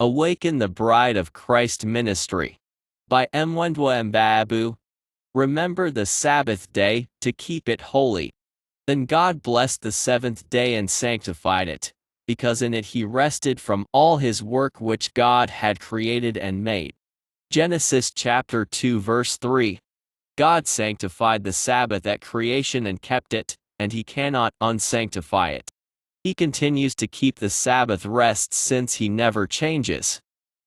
Awaken the Bride of Christ Ministry. By Mwendwa and Mbaabu. Remember the Sabbath day, to keep it holy. Then God blessed the seventh day and sanctified it, because in it he rested from all his work which God had created and made. Genesis chapter 2 verse 3. God sanctified the Sabbath at creation and kept it, and he cannot unsanctify it. He continues to keep the Sabbath rest since he never changes.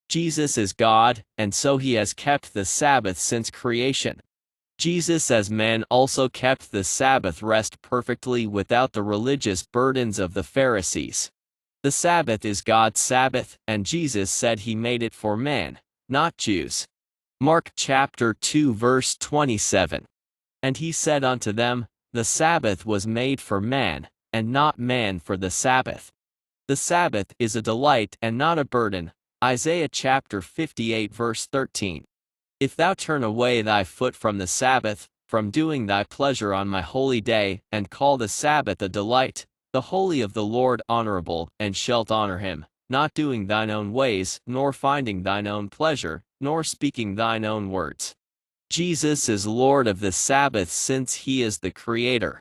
Jesus is God, and so he has kept the Sabbath since creation. Jesus as man also kept the Sabbath rest perfectly without the religious burdens of the Pharisees. The Sabbath is God's Sabbath, and Jesus said he made it for man, not Jews. Mark chapter 2 verse 27. And he said unto them, the Sabbath was made for man, and not man for the Sabbath. The Sabbath is a delight and not a burden. Isaiah chapter 58 verse 13. If thou turn away thy foot from the Sabbath, from doing thy pleasure on my holy day, and call the Sabbath a delight, the holy of the Lord honorable, and shalt honor him, not doing thine own ways, nor finding thine own pleasure, nor speaking thine own words. Jesus is Lord of the Sabbath since he is the Creator.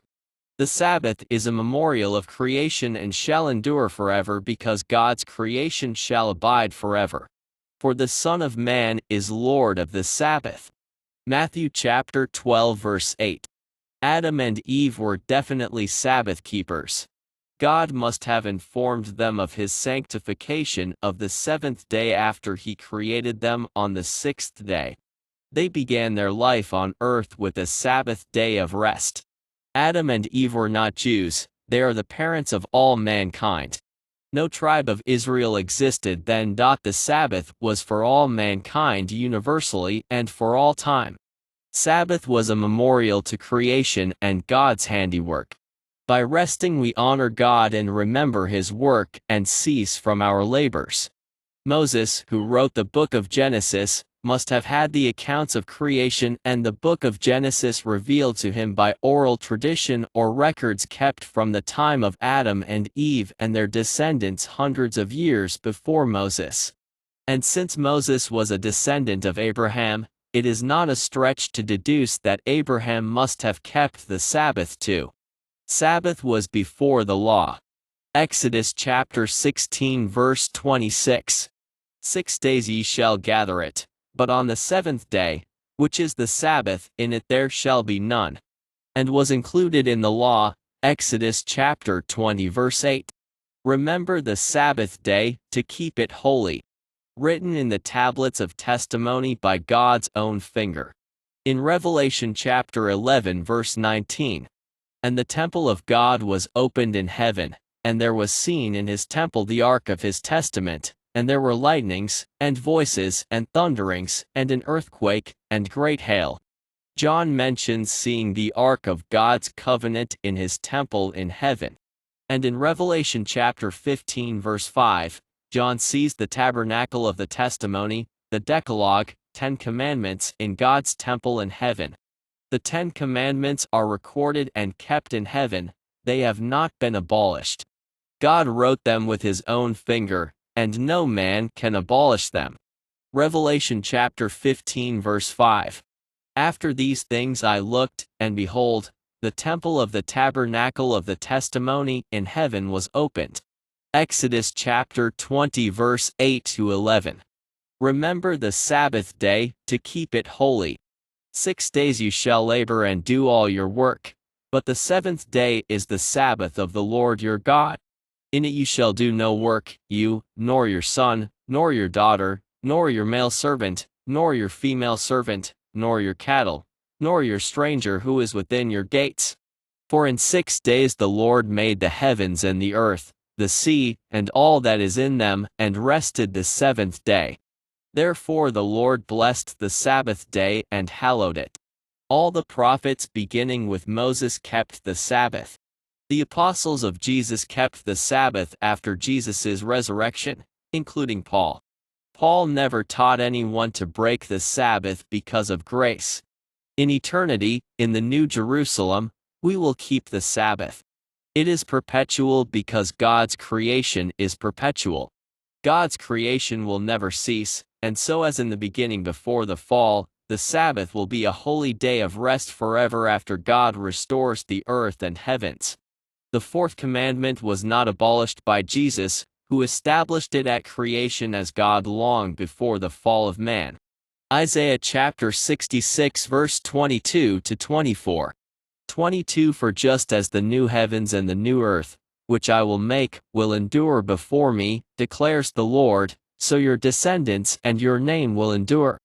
The Sabbath is a memorial of creation and shall endure forever because God's creation shall abide forever. For the Son of Man is Lord of the Sabbath. Matthew chapter 12 verse 8. Adam and Eve were definitely Sabbath keepers. God must have informed them of his sanctification of the seventh day after he created them on the sixth day. They began their life on earth with a Sabbath day of rest. Adam and Eve were not Jews, they are the parents of all mankind. No tribe of Israel existed then. The Sabbath was for all mankind universally and for all time. Sabbath was a memorial to creation and God's handiwork. By resting we honor God and remember his work and cease from our labors. Moses, who wrote the book of Genesis, must have had the accounts of creation and the book of Genesis revealed to him by oral tradition or records kept from the time of Adam and Eve and their descendants hundreds of years before Moses. And since Moses was a descendant of Abraham, it is not a stretch to deduce that Abraham must have kept the Sabbath too. Sabbath was before the law. Exodus chapter 16 verse 26. 6 days ye shall gather it, but on the seventh day, which is the Sabbath, in it there shall be none. And was included in the law, Exodus chapter 20 verse 8. Remember the Sabbath day, to keep it holy. Written in the tablets of testimony by God's own finger. In Revelation chapter 11 verse 19. And the temple of God was opened in heaven, and there was seen in his temple the ark of his testament, and there were lightnings, and voices, and thunderings, and an earthquake, and great hail. John mentions seeing the ark of God's covenant in his temple in heaven. And in Revelation chapter 15 verse 5, John sees the tabernacle of the testimony, the Decalogue, 10 commandments in God's temple in heaven. The 10 commandments are recorded and kept in heaven, they have not been abolished. God wrote them with his own finger, and no man can abolish them. Revelation chapter 15 verse 5. After these things I looked, and behold, the temple of the tabernacle of the testimony in heaven was opened. Exodus chapter 20 verse 8 to 11. Remember the Sabbath day, to keep it holy. 6 days you shall labor and do all your work, but the seventh day is the Sabbath of the Lord your God. In it you shall do no work, you, nor your son, nor your daughter, nor your male servant, nor your female servant, nor your cattle, nor your stranger who is within your gates. For in 6 days the Lord made the heavens and the earth, the sea, and all that is in them, and rested the seventh day. Therefore the Lord blessed the Sabbath day and hallowed it. All the prophets beginning with Moses kept the Sabbath. The apostles of Jesus kept the Sabbath after Jesus' resurrection, including Paul. Paul never taught anyone to break the Sabbath because of grace. In eternity, in the New Jerusalem, we will keep the Sabbath. It is perpetual because God's creation is perpetual. God's creation will never cease, and so as in the beginning before the fall, the Sabbath will be a holy day of rest forever after God restores the earth and heavens. The fourth commandment was not abolished by Jesus, who established it at creation as God long before the fall of man. Isaiah chapter 66 verse 22 to 24. 22 For just as the new heavens and the new earth, which I will make, will endure before me, declares the Lord, so your descendants and your name will endure.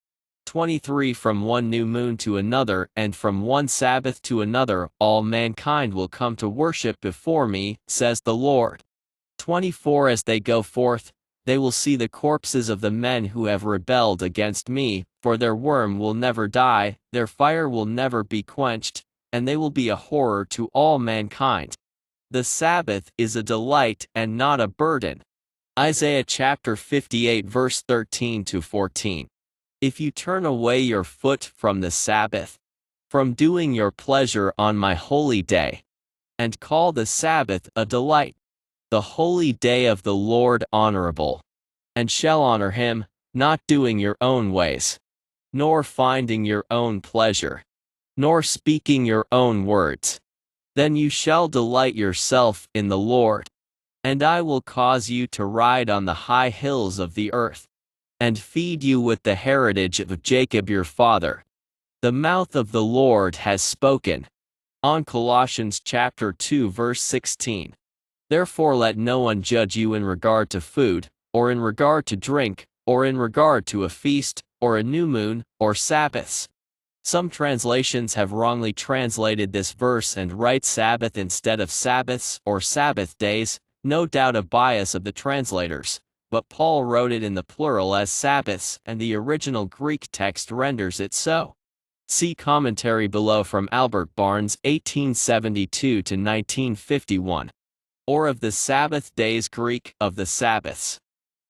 23 From one new moon to another and from one Sabbath to another, all mankind will come to worship before me, says the Lord. 24 As they go forth, they will see the corpses of the men who have rebelled against me, for their worm will never die, their fire will never be quenched, and they will be a horror to all mankind. The Sabbath is a delight and not a burden. Isaiah chapter 58 verse 13 to 14. If you turn away your foot from the Sabbath, from doing your pleasure on my holy day, and call the Sabbath a delight, the holy day of the Lord honorable, and shall honor him, not doing your own ways, nor finding your own pleasure, nor speaking your own words, then you shall delight yourself in the Lord, and I will cause you to ride on the high hills of the earth, and feed you with the heritage of Jacob your father. The mouth of the Lord has spoken. On Colossians chapter 2 verse 16. Therefore let no one judge you in regard to food, or in regard to drink, or in regard to a feast, or a new moon, or Sabbaths. Some translations have wrongly translated this verse and write Sabbath instead of Sabbaths or Sabbath days, no doubt a bias of the translators, but Paul wrote it in the plural as Sabbaths and the original Greek text renders it so. See commentary below from Albert Barnes 1872 to 1951. Or of the Sabbath days Greek, of the Sabbaths.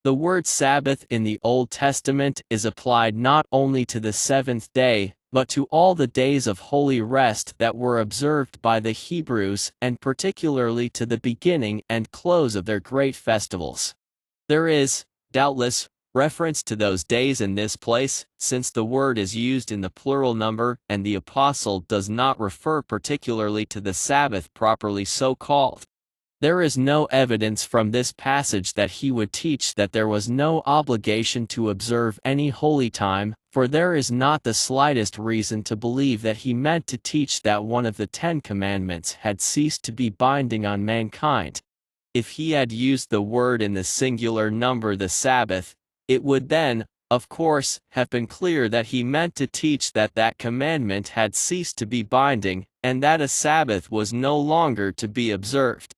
The word Sabbath in the Old Testament is applied not only to the seventh day, but to all the days of holy rest that were observed by the Hebrews and particularly to the beginning and close of their great festivals. There is, doubtless, reference to those days in this place, since the word is used in the plural number and the apostle does not refer particularly to the Sabbath properly so called. There is no evidence from this passage that he would teach that there was no obligation to observe any holy time, for there is not the slightest reason to believe that he meant to teach that one of the 10 Commandments had ceased to be binding on mankind. If he had used the word in the singular number the Sabbath, it would then, of course, have been clear that he meant to teach that that commandment had ceased to be binding, and that a Sabbath was no longer to be observed.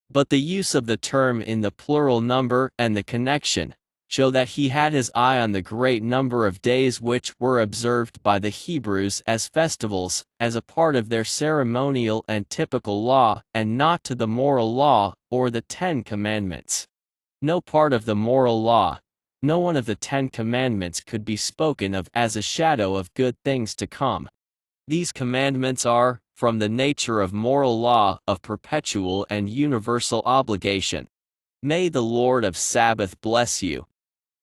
But the use of the term in the plural number and the connection show that he had his eye on the great number of days which were observed by the Hebrews as festivals, as a part of their ceremonial and typical law, and not to the moral law, or the 10 Commandments. No part of the moral law, no one of the 10 Commandments could be spoken of as a shadow of good things to come. These commandments are, from the nature of moral law, of perpetual and universal obligation. May the Lord of Sabbath bless you.